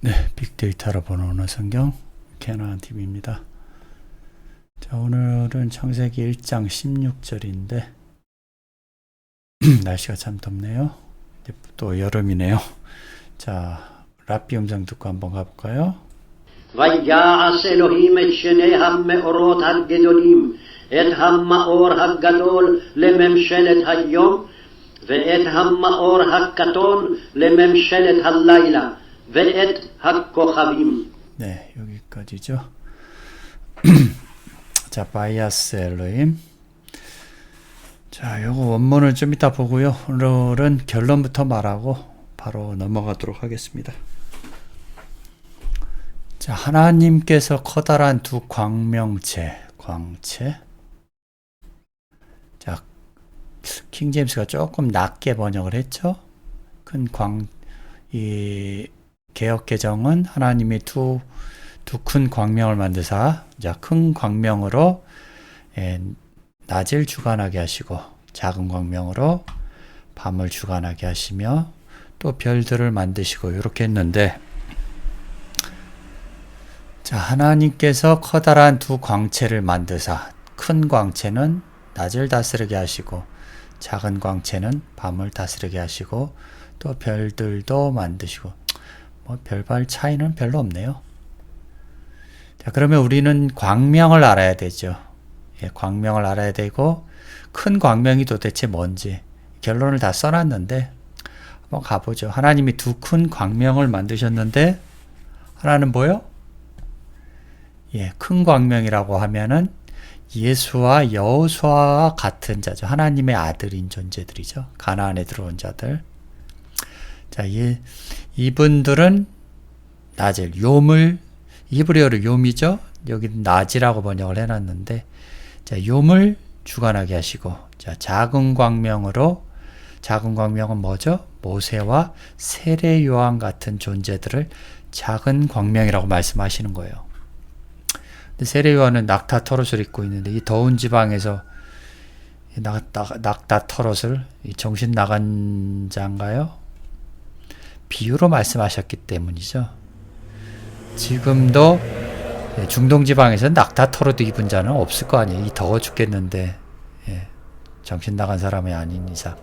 네, 빅데이터로 보는 오늘 성경 캐나안 TV입니다. 자, 오늘은 창세기 1장 16절인데 날씨가 참 덥네요. 또 여름이네요. 자, 랍비 음성 듣고 한번 가볼까요? ויעש אלוהים את שני המאורות הגדולים, את המאור הגדול לממשלת היום, ואת המאור הקטון לממשלת הלילה, ואת הכוכבים. 네, 여기까지죠. 자, 바이아스 엘로힘. 자, 요거 원문을 좀 이따 보고요. 오늘은 결론부터 말하고 바로 넘어가도록 하겠습니다. 자, 하나님께서 커다란 두 광명체, 광체. 자, 킹제임스가 조금 낮게 번역을 했죠. 이 개역 개정은 하나님이 두 큰 광명을 만드사, 자, 큰 광명으로 낮을 주관하게 하시고 작은 광명으로 밤을 주관하게 하시며 또 별들을 만드시고 이렇게 했는데, 자, 하나님께서 커다란 두 광체를 만드사 큰 광체는 낮을 다스리게 하시고 작은 광체는 밤을 다스리게 하시고 또 별들도 만드시고, 뭐 별반 차이는 별로 없네요. 자, 그러면 우리는 광명을 알아야 되죠. 예, 광명을 알아야 되고 큰 광명이 도대체 뭔지 결론을 다 써놨는데 한번 가보죠. 하나님이 두 큰 광명을 만드셨는데 하나는 뭐요? 예, 큰 광명이라고 하면은 예수와 여호수아와 같은 자죠. 하나님의 아들인 존재들이죠. 가나안에 들어온 자들. 자, 이분들은 낮을, 요물, 이브리어로 요미죠. 여기는 낮이라고 번역을 해놨는데, 자, 요물 주관하게 하시고, 자, 작은 광명은 뭐죠? 모세와 세례 요한 같은 존재들을 작은 광명이라고 말씀하시는 거예요. 근데 세례 요한은 낙타 털옷을 입고 있는데 이 더운 지방에서 낙타 털옷을 정신 나간 자인가요? 비유로 말씀하셨기 때문이죠. 지금도 중동 지방에서는 낙타 털옷 입은 자는 없을 거 아니에요. 이 더워 죽겠는데, 예, 정신 나간 사람이 아닌 이상.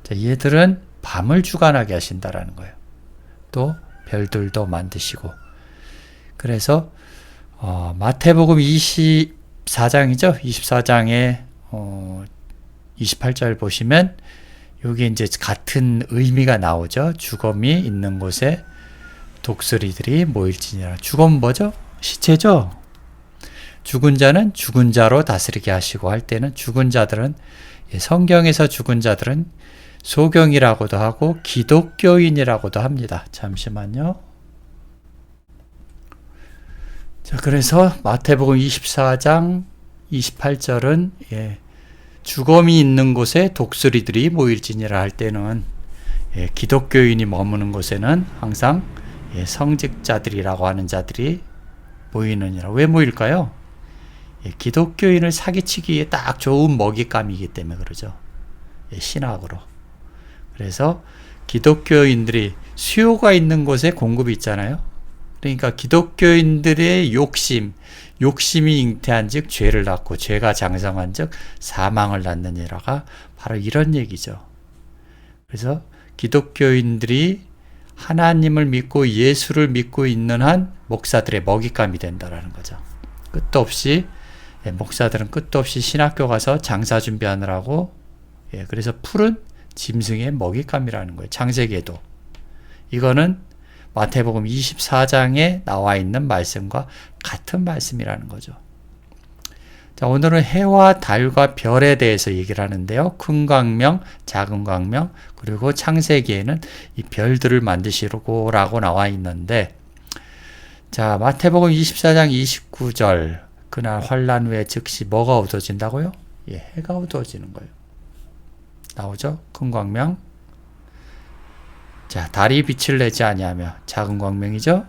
자, 얘들은 밤을 주관하게 하신다라는 거예요. 또 별들도 만드시고. 그래서 마태복음 24장이죠. 24장에 28절 보시면 여기 이제 같은 의미가 나오죠. 죽음이 있는 곳에 독수리들이 모일지니라. 죽음은 뭐죠? 시체죠. 죽은 자는 죽은 자로 다스리게 하시고 할 때는 죽은 자들은, 성경에서 죽은 자들은 소경이라고도 하고 기독교인이라고도 합니다. 잠시만요. 자, 그래서 마태복음 24장 28절은 죽음이 있는 곳에 독수리들이 모일지니라 할 때는 기독교인이 머무는 곳에는 항상 성직자들이라고 하는 자들이 모이느니라. 왜 모일까요? 기독교인을 사기치기에 딱 좋은 먹잇감이기 때문에 그러죠. 신학으로. 그래서 기독교인들이 수요가 있는 곳에 공급이 있잖아요. 그러니까 기독교인들의 욕심이 잉태한 즉 죄를 낳고 죄가 장성한 즉 사망을 낳느니라가 바로 이런 얘기죠. 그래서 기독교인들이 하나님을 믿고 예수를 믿고 있는 한 목사들의 먹잇감이 된다라는 거죠. 끝도 없이, 목사들은 끝도 없이 신학교 가서 장사 준비하느라고, 그래서 푸른 짐승의 먹잇감이라는 거예요. 창세기에도. 이거는 마태복음 24장에 나와 있는 말씀과 같은 말씀이라는 거죠. 자, 오늘은 해와 달과 별에 대해서 얘기를 하는데요. 큰 광명, 작은 광명, 그리고 창세기에는 이 별들을 만드시라고 나와 있는데, 자, 마태복음 24장 29절, 그날 환란 후에 즉시 뭐가 어두워진다고요? 해가 어두워지는 거예요. 나오죠? 큰 광명. 자, 달이 빛을 내지 아니하며 작은 광명이죠.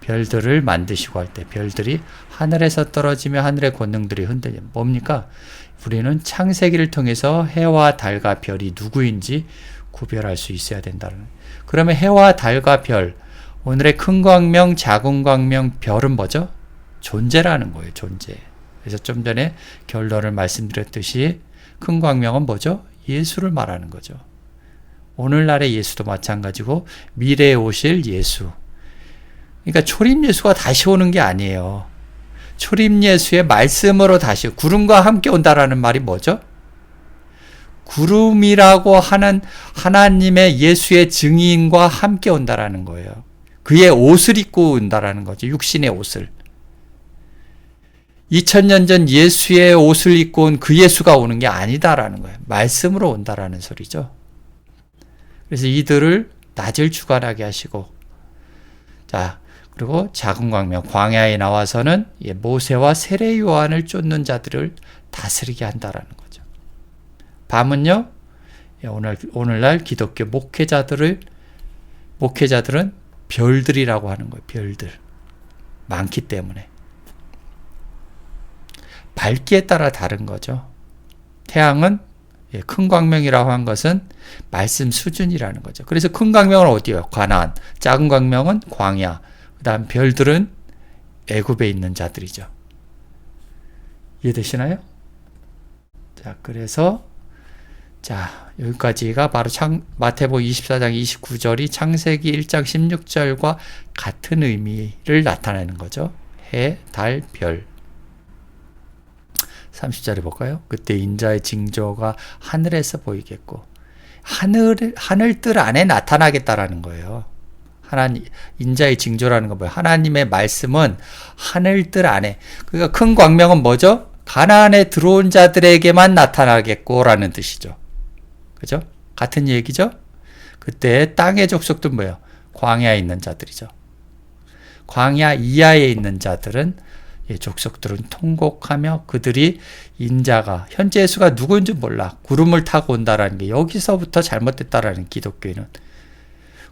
별들을 만드시고 할 때 별들이 하늘에서 떨어지며 하늘의 권능들이 흔들려. 뭡니까? 우리는 창세기를 통해서 해와 달과 별이 누구인지 구별할 수 있어야 된다는. 그러면 해와 달과 별, 오늘의 큰 광명, 작은 광명, 별은 뭐죠? 존재라는 거예요. 존재. 그래서 좀 전에 결론을 말씀드렸듯이 큰 광명은 뭐죠? 예수를 말하는 거죠. 오늘날의 예수도 마찬가지고 미래에 오실 예수. 그러니까 초림 예수가 다시 오는 게 아니에요. 초림 예수의 말씀으로 다시 구름과 함께 온다라는 말이 뭐죠? 구름이라고 하는 하나님의 예수의 증인과 함께 온다라는 거예요. 그의 옷을 입고 온다라는 거죠. 육신의 옷을. 2000년 전 예수의 옷을 입고 온 그 예수가 오는 게 아니다라는 거예요. 말씀으로 온다라는 소리죠. 그래서 이들을 낮을 주관하게 하시고, 자, 그리고 작은 광명, 광야에 나와서는 모세와 세례 요한을 쫓는 자들을 다스리게 한다라는 거죠. 밤은요, 오늘날 기독교 목회자들은 별들이라고 하는 거예요. 별들. 많기 때문에. 밝기에 따라 다른 거죠. 태양은 큰 광명이라고 한 것은 말씀 수준이라는 거죠. 그래서 큰 광명은 어디예요? 가나안. 작은 광명은 광야. 그 다음 별들은 애굽에 있는 자들이죠. 이해되시나요? 자, 그래서 여기까지가 바로 마태복음 24장 29절이 창세기 1장 16절과 같은 의미를 나타내는 거죠. 해, 달, 별. 30절에 볼까요? 그때 인자의 징조가 하늘에서 보이겠고 하늘뜰 안에 나타나겠다라는 거예요. 인자의 징조라는 건 뭐예요? 하나님의 말씀은 하늘뜰 안에. 그러니까 큰 광명은 뭐죠? 가나안에 들어온 자들에게만 나타나겠고라는 뜻이죠. 그죠? 같은 얘기죠? 그때 땅의 족속도 뭐예요? 광야에 있는 자들이죠. 광야 이하에 있는 자들은 족속들은 통곡하며 그들이 인자가 현재 예수가 누구인지 몰라. 구름을 타고 온다라는 게 여기서부터 잘못됐다라는 기독교인은.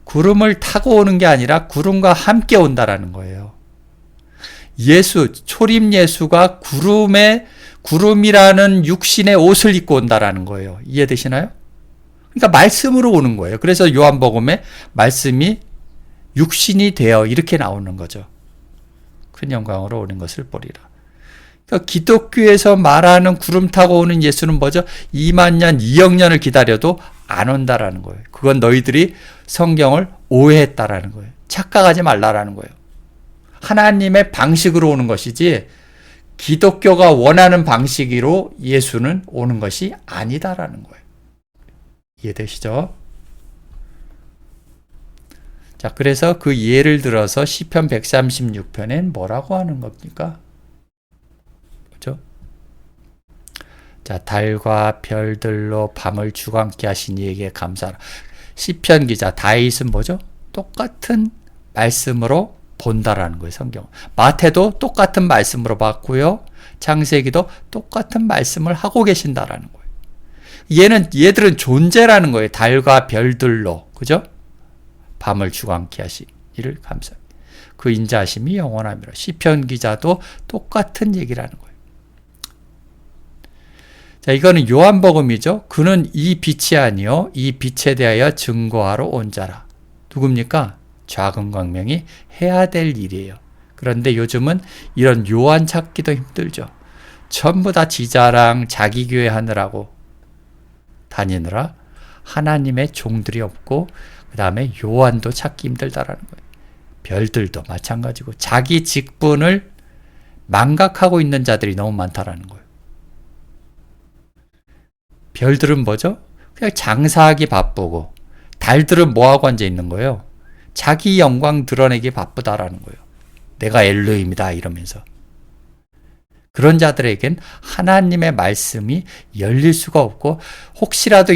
구름을 타고 오는 게 아니라 구름과 함께 온다라는 거예요. 초림 예수가 구름이라는 육신의 옷을 입고 온다라는 거예요. 이해되시나요? 그러니까 말씀으로 오는 거예요. 그래서 요한복음에 말씀이 육신이 되어 이렇게 나오는 거죠. 큰 영광으로 오는 것을 보리라. 그러니까 기독교에서 말하는 구름 타고 오는 예수는 뭐죠? 2만 년, 2억 년을 기다려도 안 온다라는 거예요. 그건 너희들이 성경을 오해했다라는 거예요. 착각하지 말라라는 거예요. 하나님의 방식으로 오는 것이지 기독교가 원하는 방식으로 예수는 오는 것이 아니다라는 거예요. 이해되시죠? 자, 그래서 그 예를 들어서 시편 136편엔 뭐라고 하는 겁니까? 그죠? 자, 달과 별들로 밤을 주관케 하신 이에게 감사하라. 시편 기자 다윗은 뭐죠? 똑같은 말씀으로 본다라는 거예요, 성경. 마태도 똑같은 말씀으로 봤고요. 창세기도 똑같은 말씀을 하고 계신다라는 거예요. 얘들은 존재라는 거예요. 달과 별들로. 그죠? 밤을 주관케 하신 이를 감사합니다. 그 인자하심이 영원함이라. 시편 기자도 똑같은 얘기를 하는 거예요. 자, 이거는 요한복음이죠. 그는 이 빛이 아니요 이 빛에 대하여 증거하러 온 자라. 누굽니까? 작은 광명이 해야 될 일이에요. 그런데 요즘은 이런 요한 찾기도 힘들죠. 전부 다 지자랑 자기 교회 하느라고 다니느라 하나님의 종들이 없고 그 다음에 요한도 찾기 힘들다라는 거예요. 별들도 마찬가지고 자기 직분을 망각하고 있는 자들이 너무 많다라는 거예요. 별들은 뭐죠? 그냥 장사하기 바쁘고 달들은 뭐하고 앉아 있는 거예요? 자기 영광 드러내기 바쁘다라는 거예요. 내가 엘로힘이다 이러면서. 그런 자들에겐 하나님의 말씀이 열릴 수가 없고 혹시라도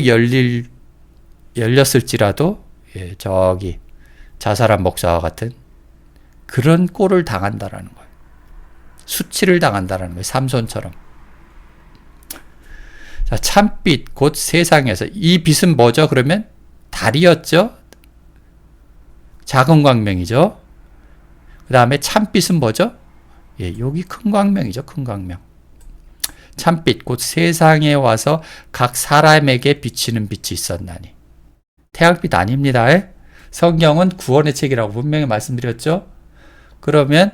열렸을지라도 저기 자살한 목사와 같은 그런 꼴을 당한다라는 거예요. 수치를 당한다라는 거예요. 삼손처럼. 자, 참빛 곧 세상에서 이 빛은 뭐죠? 그러면 달이었죠. 작은 광명이죠. 그 다음에 참빛은 뭐죠? 여기 큰 광명이죠. 큰 광명. 참빛 곧 세상에 와서 각 사람에게 비치는 빛이 있었나니. 태양빛 아닙니다. 성경은 구원의 책이라고 분명히 말씀드렸죠. 그러면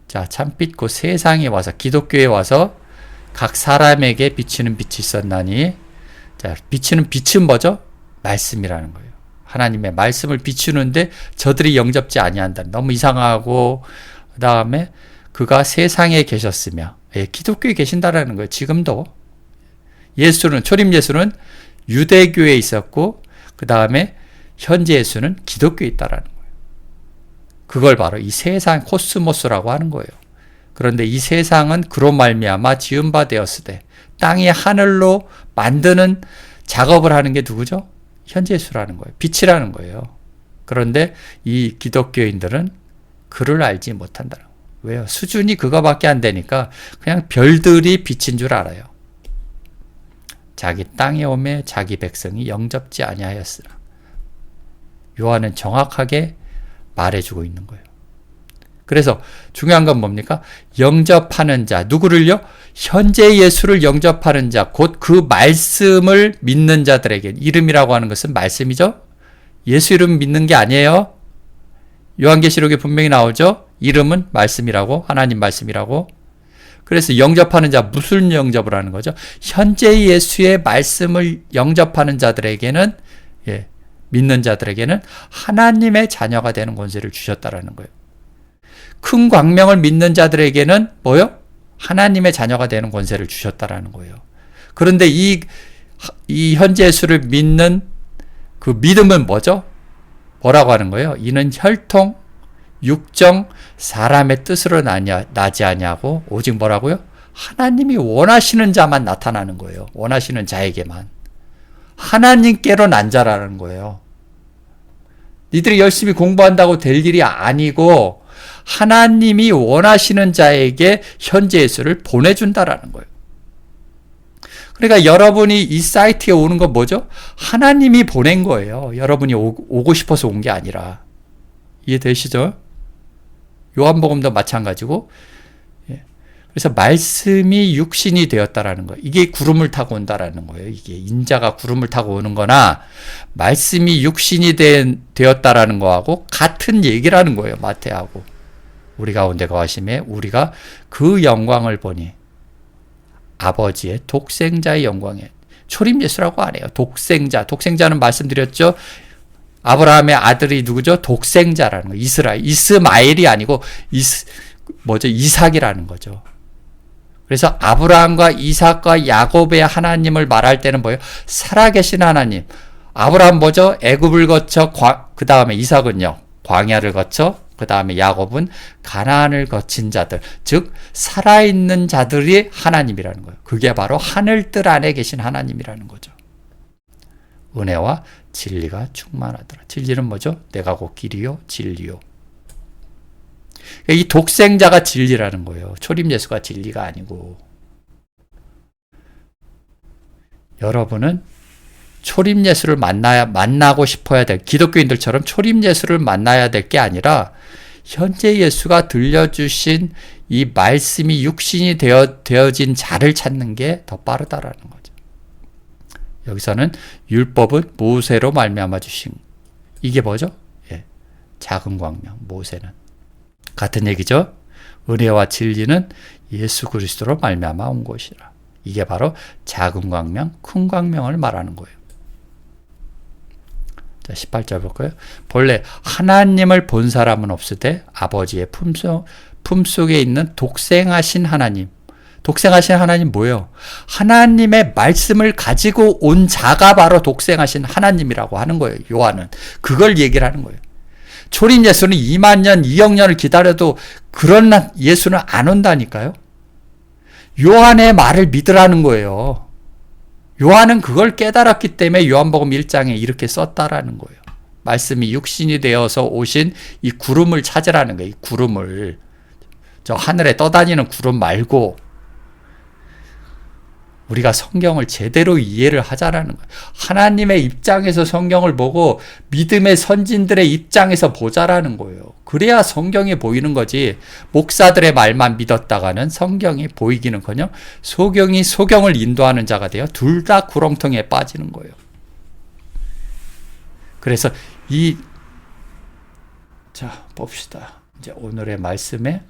자, 참빛 곧 세상에 와서 기독교에 와서 각 사람에게 비치는 빛이 있었나니, 자, 비치는 빛은 뭐죠? 말씀이라는 거예요. 하나님의 말씀을 비추는데 저들이 영접지 아니한다. 너무 이상하고, 그 다음에 그가 세상에 계셨으며, 예, 기독교에 계신다라는 거예요. 지금도 예수는, 초림 예수는 유대교에 있었고, 그 다음에 현재 예수는 기독교에 있다라는 거예요. 그걸 바로 이 세상 코스모스라고 하는 거예요. 그런데 이 세상은 그로 말미암아 지은 바 되었으되, 땅이 하늘로 만드는 작업을 하는 게 누구죠? 현재 예수라는 거예요. 빛이라는 거예요. 그런데 이 기독교인들은 그를 알지 못한다는 거예요. 왜요? 수준이 그거밖에 안 되니까 그냥 별들이 빛인 줄 알아요. 자기 땅에 오매 자기 백성이 영접지 아니하였으나. 요한은 정확하게 말해주고 있는 거예요. 그래서 중요한 건 뭡니까? 영접하는 자, 누구를요? 현재 예수를 영접하는 자, 곧 그 말씀을 믿는 자들에게, 이름이라고 하는 것은 말씀이죠? 예수 이름 믿는 게 아니에요. 요한계시록에 분명히 나오죠? 이름은 말씀이라고, 하나님 말씀이라고. 그래서 영접하는 자, 무슨 영접을 하는 거죠? 현재 예수의 말씀을 영접하는 자들에게는, 예, 믿는 자들에게는 하나님의 자녀가 되는 권세를 주셨다라는 거예요. 큰 광명을 믿는 자들에게는 뭐요? 하나님의 자녀가 되는 권세를 주셨다라는 거예요. 그런데 이 현재 예수를 믿는 그 믿음은 뭐죠? 뭐라고 하는 거예요? 이는 혈통, 육정, 사람의 뜻으로 나지 아니하고 오직 뭐라고요? 하나님이 원하시는 자만 나타나는 거예요. 원하시는 자에게만. 하나님께로 난 자라는 거예요. 니들이 열심히 공부한다고 될 일이 아니고 하나님이 원하시는 자에게 현재 예수를 보내준다라는 거예요. 그러니까 여러분이 이 사이트에 오는 건 뭐죠? 하나님이 보낸 거예요. 여러분이 오고 싶어서 온 게 아니라. 이해되시죠? 요한복음도 마찬가지고. 그래서 말씀이 육신이 되었다라는 거예요. 이게 구름을 타고 온다라는 거예요. 이게 인자가 구름을 타고 오는 거나 말씀이 육신이 되었다라는 거하고 같은 얘기라는 거예요. 마태하고. 우리 가운데 거하심에 우리가 그 영광을 보니 아버지의 독생자의 영광에, 초림 예수라고 안 해요. 독생자는 말씀드렸죠. 아브라함의 아들이 누구죠? 독생자라는 거예요. 이스마엘이 아니고 이삭이라는 거죠. 그래서 아브라함과 이삭과 야곱의 하나님을 말할 때는 뭐예요? 살아계신 하나님. 아브라함 뭐죠? 애굽을 거쳐 그 다음에 이삭은요, 광야를 거쳐, 그 다음에 야곱은 가나안을 거친 자들, 즉 살아있는 자들이 하나님이라는 거예요. 그게 바로 하늘뜰 안에 계신 하나님이라는 거죠. 은혜와 진리가 충만하더라. 진리는 뭐죠? 내가 곧 길이요 진리요. 이 독생자가 진리라는 거예요. 초림 예수가 진리가 아니고. 여러분은 초림 예수를 만나고 싶어야 될, 기독교인들처럼 초림 예수를 만나야 될 게 아니라 현재 예수가 들려주신 이 말씀이 육신이 되어진 자를 찾는 게 더 빠르다라는 거죠. 여기서는 율법은 모세로 말미암아 주신, 이게 뭐죠? 예, 작은 광명, 모세는 같은 얘기죠. 은혜와 진리는 예수 그리스도로 말미암아 온 것이라. 이게 바로 작은 광명, 큰 광명을 말하는 거예요. 자, 18절 볼까요? 본래 하나님을 본 사람은 없으되 아버지의 품속에 있는 독생하신 하나님. 독생하신 하나님 뭐예요? 하나님의 말씀을 가지고 온 자가 바로 독생하신 하나님이라고 하는 거예요. 요한은 그걸 얘기를 하는 거예요. 초림 예수는 2만 년, 2억 년을 기다려도 그런 예수는 안 온다니까요. 요한의 말을 믿으라는 거예요. 요한은 그걸 깨달았기 때문에 요한복음 1장에 이렇게 썼다라는 거예요. 말씀이 육신이 되어서 오신 이 구름을 찾으라는 거예요. 이 구름을. 저 하늘에 떠다니는 구름 말고 우리가 성경을 제대로 이해를 하자라는 거예요. 하나님의 입장에서 성경을 보고 믿음의 선진들의 입장에서 보자라는 거예요. 그래야 성경이 보이는 거지. 목사들의 말만 믿었다가는 성경이 보이기는커녕 소경이 소경을 인도하는 자가 되어 둘 다 구렁텅이에 빠지는 거예요. 그래서 이 자, 봅시다. 이제 오늘의 말씀의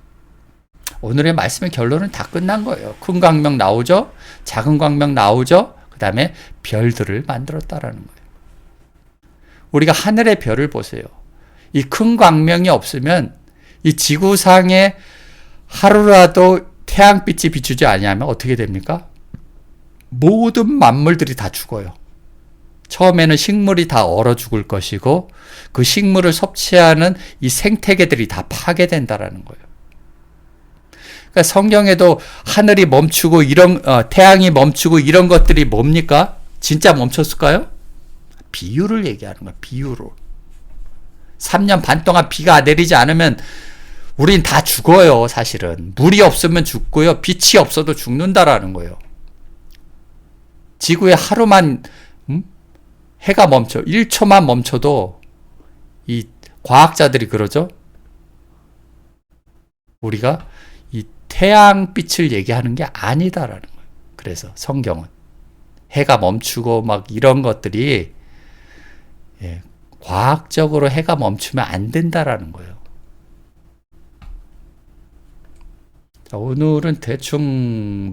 결론은 다 끝난 거예요. 큰 광명 나오죠? 작은 광명 나오죠? 그 다음에 별들을 만들었다라는 거예요. 우리가 하늘의 별을 보세요. 이 큰 광명이 없으면 이 지구상에 하루라도 태양빛이 비추지 아니하면 어떻게 됩니까? 모든 만물들이 다 죽어요. 처음에는 식물이 다 얼어 죽을 것이고 그 식물을 섭취하는 이 생태계들이 다 파괴된다라는 거예요. 그러니까 성경에도 하늘이 멈추고 태양이 멈추고 이런 것들이 뭡니까? 진짜 멈췄을까요? 비유를 얘기하는 거야. 비유로. 3년 반 동안 비가 내리지 않으면 우린 다 죽어요. 사실은. 물이 없으면 죽고요. 빛이 없어도 죽는다라는 거예요. 지구에 하루만 해가 멈춰 1초만 멈춰도 이 과학자들이 그러죠. 우리가 이 태양빛을 얘기하는 게 아니다라는 거예요. 그래서 성경은 해가 멈추고 막 이런 것들이 과학적으로 해가 멈추면 안 된다라는 거예요. 자, 오늘은 대충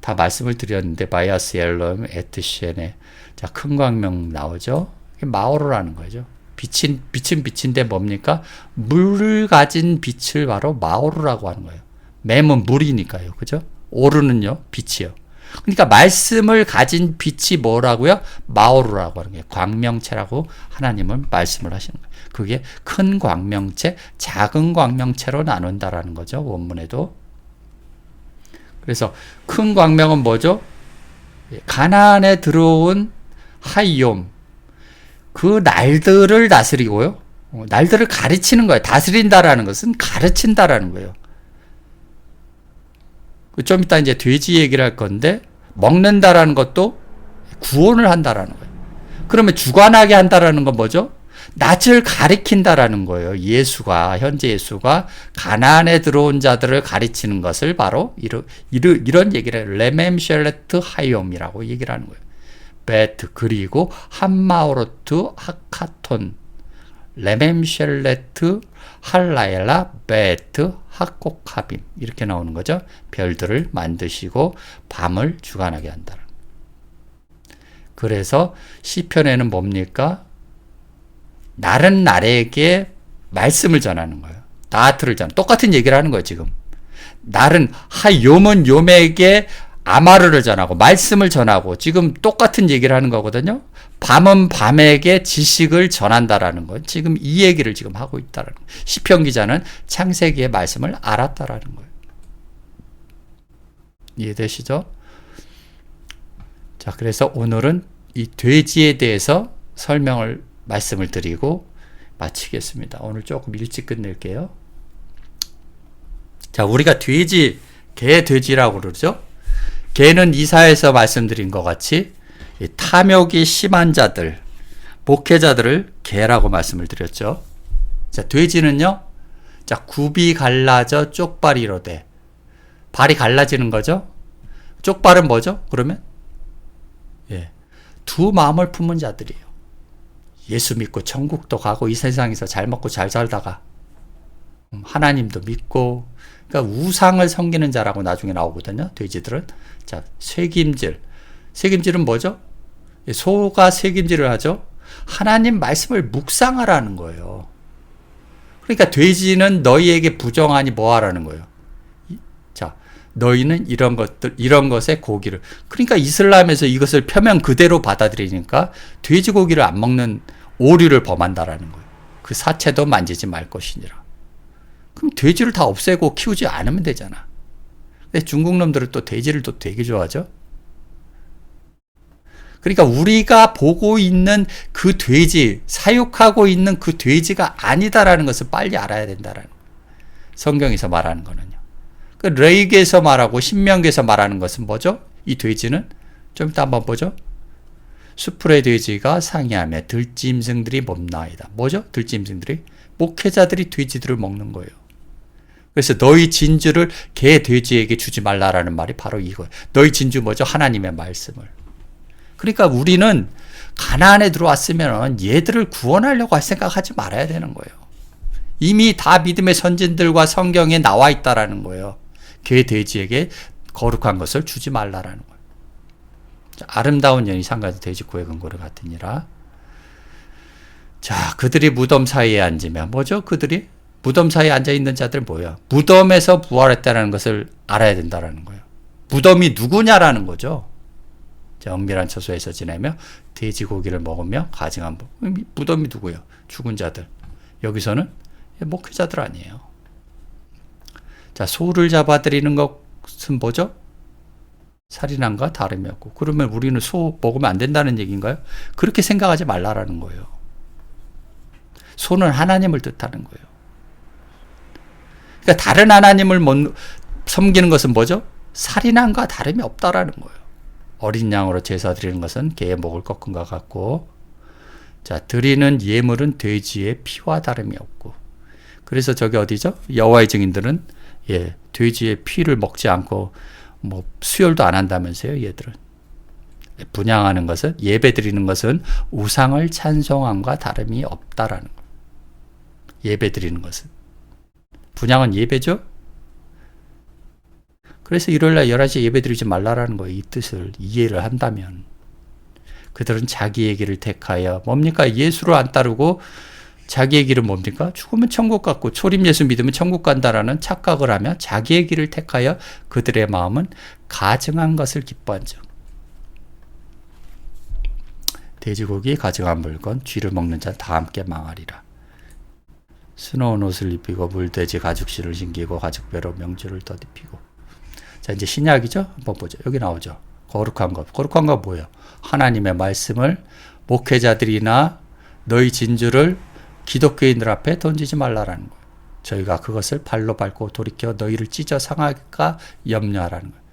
다 말씀을 드렸는데 바이아스 옐럼 에트시엔의 자, 큰 광명 나오죠. 이게 마오르라는 거죠. 빛은 빛인데 뭡니까? 물을 가진 빛을 바로 마오르라고 하는 거예요. 맴은 물이니까요. 그죠? 오르는요, 빛이요. 그러니까 말씀을 가진 빛이 뭐라고요? 마오르라고 하는 거예요. 광명체라고 하나님은 말씀을 하시는 거예요. 그게 큰 광명체, 작은 광명체로 나눈다라는 거죠. 원문에도. 그래서 큰 광명은 뭐죠? 가나안에 들어온 하이옴, 그 날들을 다스리고요. 날들을 가르치는 거예요. 다스린다라는 것은 가르친다라는 거예요. 좀 이따 이제 돼지 얘기를 할 건데, 먹는다라는 것도 구원을 한다라는 거예요. 그러면 주관하게 한다라는 건 뭐죠? 낯을 가리킨다라는 거예요. 현재 예수가 가나안에 들어온 자들을 가르치는 것을 바로 이런 얘기를 해요. 레멤쉘레트 하이옴이라고 얘기를 하는 거예요. 베트, 그리고 한마오로트 하카톤, 레멤쉘레트 할라엘라 베트 하코카빔, 이렇게 나오는 거죠. 별들을 만드시고 밤을 주관하게 한다. 그래서 시편에는 뭡니까? 날은 날에게 말씀을 전하는 거예요. 나아트를 똑같은 얘기를 하는 거예요. 지금 날은 요은 요에게 아마르를 전하고 말씀을 전하고 지금 똑같은 얘기를 하는 거거든요. 밤은 밤에게 지식을 전한다라는 건 지금 이 얘기를 지금 하고 있다라는 거예요. 시편 기자는 창세기의 말씀을 알았다라는 거예요. 이해되시죠? 자, 그래서 오늘은 이 돼지에 대해서 말씀을 드리고 마치겠습니다. 오늘 조금 일찍 끝낼게요. 자, 우리가 개 돼지라고 그러죠? 개는 이사에서 말씀드린 것 같이 탐욕이 심한 자들, 목회자들을 개라고 말씀을 드렸죠. 자, 돼지는요, 자, 굽이 갈라져 쪽발이로 돼. 발이 갈라지는 거죠? 쪽발은 뭐죠? 그러면? 두 마음을 품은 자들이에요. 예수 믿고 천국도 가고 이 세상에서 잘 먹고 잘 살다가 하나님도 믿고, 그러니까 우상을 섬기는 자라고 나중에 나오거든요. 돼지들은. 자, 쇠김질은 뭐죠? 소가 쇠김질을 하죠. 하나님 말씀을 묵상하라는 거예요. 그러니까 돼지는 너희에게 부정하니 뭐하라는 거예요. 자, 너희는 이런 것에 고기를. 그러니까 이슬람에서 이것을 표면 그대로 받아들이니까 돼지고기를 안 먹는 오류를 범한다라는 거예요. 그 사체도 만지지 말 것이니라. 그럼 돼지를 다 없애고 키우지 않으면 되잖아. 근데 중국 놈들은 또 돼지를 또 되게 좋아하죠. 그러니까 우리가 보고 있는 그 돼지, 사육하고 있는 그 돼지가 아니다라는 것을 빨리 알아야 된다라는 거예요. 성경에서 말하는 거는요. 그 레위기에서 말하고 신명기에서 말하는 것은 뭐죠? 이 돼지는 좀 이따 한번 보죠. 수풀의 돼지가 상이하며 들짐승들이 멈나이다. 뭐죠? 들짐승들이? 목회자들이 돼지들을 먹는 거예요. 그래서 너희 진주를 개 돼지에게 주지 말라라는 말이 바로 이거예요. 너희 진주 뭐죠? 하나님의 말씀을. 그러니까 우리는 가나안에 들어왔으면 얘들을 구원하려고 할 생각하지 말아야 되는 거예요. 이미 다 믿음의 선진들과 성경에 나와 있다라는 거예요. 개 돼지에게 거룩한 것을 주지 말라라는 거예요. 아름다운 연이 상가도 돼지 코에 근고를 같으니라. 자, 그들이 무덤 사이에 앉으면 뭐죠? 그들이 무덤 사이에 앉아 있는 자들 뭐야? 무덤에서 부활했다는 것을 알아야 된다라는 거예요. 무덤이 누구냐라는 거죠. 자, 은밀한 처소에서 지내며 돼지고기를 먹으며 가증한 무덤이 누구예요? 죽은 자들. 여기서는 목회자들 아니에요. 자, 소를 잡아들이는 것은 뭐죠? 살인함과 다름이 없고. 그러면 우리는 소 먹으면 안 된다는 얘기인가요? 그렇게 생각하지 말라라는 거예요. 소는 하나님을 뜻하는 거예요. 그러니까 다른 하나님을 섬기는 것은 뭐죠? 살인함과 다름이 없다라는 거예요. 어린 양으로 제사 드리는 것은 개의 목을 꺾은 것 같고, 자, 드리는 예물은 돼지의 피와 다름이 없고. 그래서 저기 어디죠? 여호와의 증인들은 돼지의 피를 먹지 않고 뭐 수혈도 안 한다면서요, 얘들은. 분향하는 것은, 예배 드리는 것은 우상을 찬송함과 다름이 없다라는 거예요. 예배 드리는 것은. 분향은 예배죠? 그래서 일요일날 11시에 예배 드리지 말라라는 거예요. 이 뜻을 이해를 한다면. 그들은 자기의 길을 택하여 뭡니까? 예수를 안 따르고 자기의 길은 뭡니까? 죽으면 천국 갔고 초림 예수 믿으면 천국 간다라는 착각을 하며 자기의 길을 택하여 그들의 마음은 가증한 것을 기뻐한 적. 돼지고기 가증한 물건 쥐를 먹는 자 다 함께 망하리라. 수놓은 옷을 입히고 물돼지 가죽실을 신기고 가죽배로 명주를 덧입히고. 자, 이제 신약이죠? 한번 보죠. 여기 나오죠. 거룩한 것. 거룩한 것 뭐예요? 하나님의 말씀을 목회자들이나 너희 진주를 기독교인들 앞에 던지지 말라라는 거예요. 저희가 그것을 발로 밟고 돌이켜 너희를 찢어 상할까 염려하라는 거예요.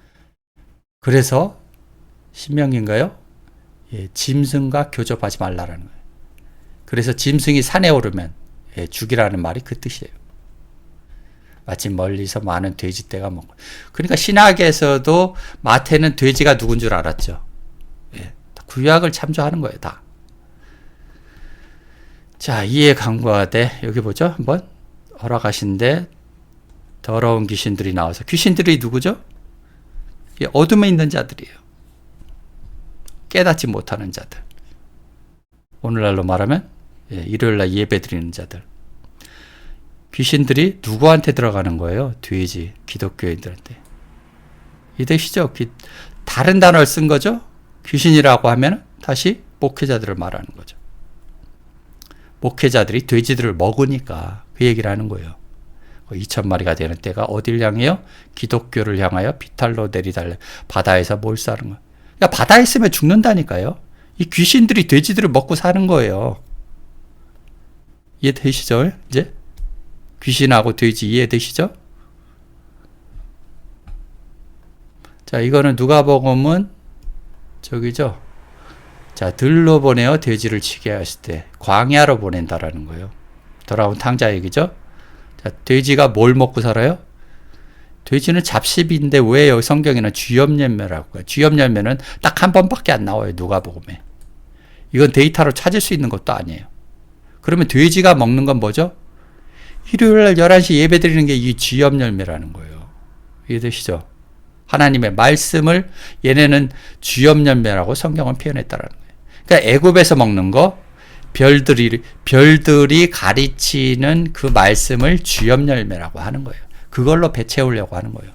그래서 신명인가요? 짐승과 교접하지 말라라는 거예요. 그래서 짐승이 산에 오르면 죽이라는 말이 그 뜻이에요. 마침 멀리서 많은 돼지떼가 먹고. 그러니까 신학에서도 마태는 돼지가 누군 줄 알았죠. 구약을 참조하는 거예요, 다. 자, 이에 간과하되 여기 보죠. 한번 허락하신데 더러운 귀신들이 나와서. 귀신들이 누구죠? 어둠에 있는 자들이에요. 깨닫지 못하는 자들. 오늘날로 말하면 일요일날 예배 드리는 자들. 귀신들이 누구한테 들어가는 거예요? 돼지, 기독교인들한테. 이해되시죠? 다른 단어를 쓴 거죠? 귀신이라고 하면 다시 목회자들을 말하는 거죠. 목회자들이 돼지들을 먹으니까 그 얘기를 하는 거예요. 2,000마리가 되는 때가 어딜 향해요? 기독교를 향하여 비탈로 내리달래. 바다에서 몰수하는 거예요. 그러니까 바다에 있으면 죽는다니까요. 이 귀신들이 돼지들을 먹고 사는 거예요. 이해되시죠? 이제? 귀신하고 돼지 이해되시죠? 자, 이거는 누가복음은 저기죠. 자, 들로 보내어 돼지를 치게 하실 때 광야로 보낸다라는 거예요. 돌아온 탕자 얘기죠. 자, 돼지가 뭘 먹고 살아요? 돼지는 잡식인데 왜 여기 성경에는 쥐염열매라고 해요? 쥐염열매는 딱 한 번밖에 안 나와요, 누가복음에. 이건 데이터로 찾을 수 있는 것도 아니에요. 그러면 돼지가 먹는 건 뭐죠? 일요일날 11시 예배 드리는 게 이 쥐염열매라는 거예요. 이해되시죠? 하나님의 말씀을 얘네는 쥐염열매라고 성경은 표현했다라는 거예요. 그러니까 애굽에서 먹는 거, 별들이 가르치는 그 말씀을 쥐염열매라고 하는 거예요. 그걸로 배 채우려고 하는 거예요.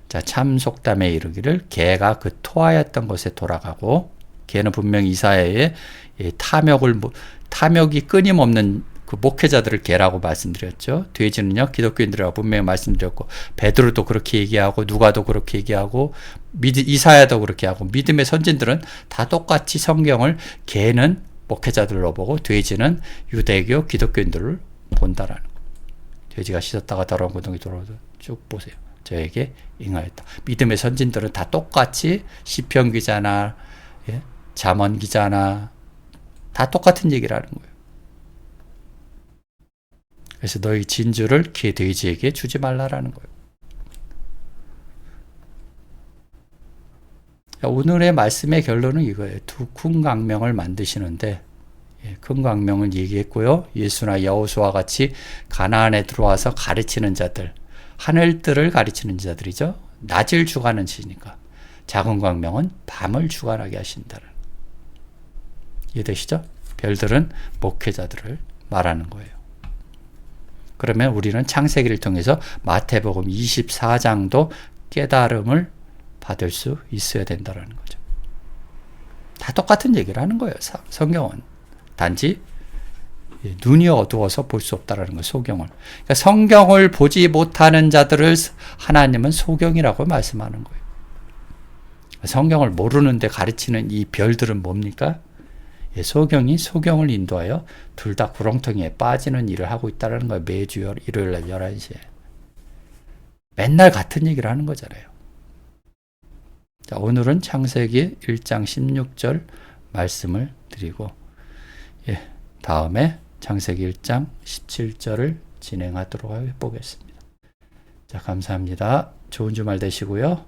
자, 참 속담에 이르기를 개가 그 토하였던 곳에 돌아가고, 개는 분명히 이사야의 탐욕이 끊임없는 그 목회자들을 개라고 말씀드렸죠. 돼지는요, 기독교인들이라고 분명히 말씀드렸고, 베드로도 그렇게 얘기하고, 누가도 그렇게 얘기하고, 이사야도 그렇게 하고, 믿음의 선진들은 다 똑같이 성경을 개는 목회자들로 보고, 돼지는 유대교 기독교인들을 본다라는 거예요. 돼지가 씻었다가 더러운 구덩이 돌아오도 쭉 보세요. 저에게 응하였다. 믿음의 선진들은 다 똑같이 시편 기자나 잠언 기자나 다 똑같은 얘기를 하는 거예요. 그래서 너희 진주를 개 돼지에게 주지 말라라는 거예요. 오늘의 말씀의 결론은 이거예요. 두쿵강명을 만드시는데 큰 광명을 얘기했고요. 예수나 여호수아와 같이 가나안에 들어와서 가르치는 자들, 하늘들을 가르치는 자들이죠. 낮을 주관하는 시니까. 작은 광명은 밤을 주관하게 하신다는. 이해되시죠? 별들은 목회자들을 말하는 거예요. 그러면 우리는 창세기를 통해서 마태복음 24장도 깨달음을 받을 수 있어야 된다는 거죠. 다 똑같은 얘기를 하는 거예요. 성경은. 단지 눈이 어두워서 볼 수 없다는 거예요. 소경을. 그러니까 성경을 보지 못하는 자들을 하나님은 소경이라고 말씀하는 거예요. 성경을 모르는데 가르치는 이 별들은 뭡니까? 소경이 소경을 인도하여 둘 다 구렁텅이에 빠지는 일을 하고 있다는 거예요. 매주 일요일날 11시에. 맨날 같은 얘기를 하는 거잖아요. 자, 오늘은 창세기 1장 16절 말씀을 드리고, 다음에 창세기 1장 17절을 진행하도록 해보겠습니다. 자, 감사합니다. 좋은 주말 되시고요.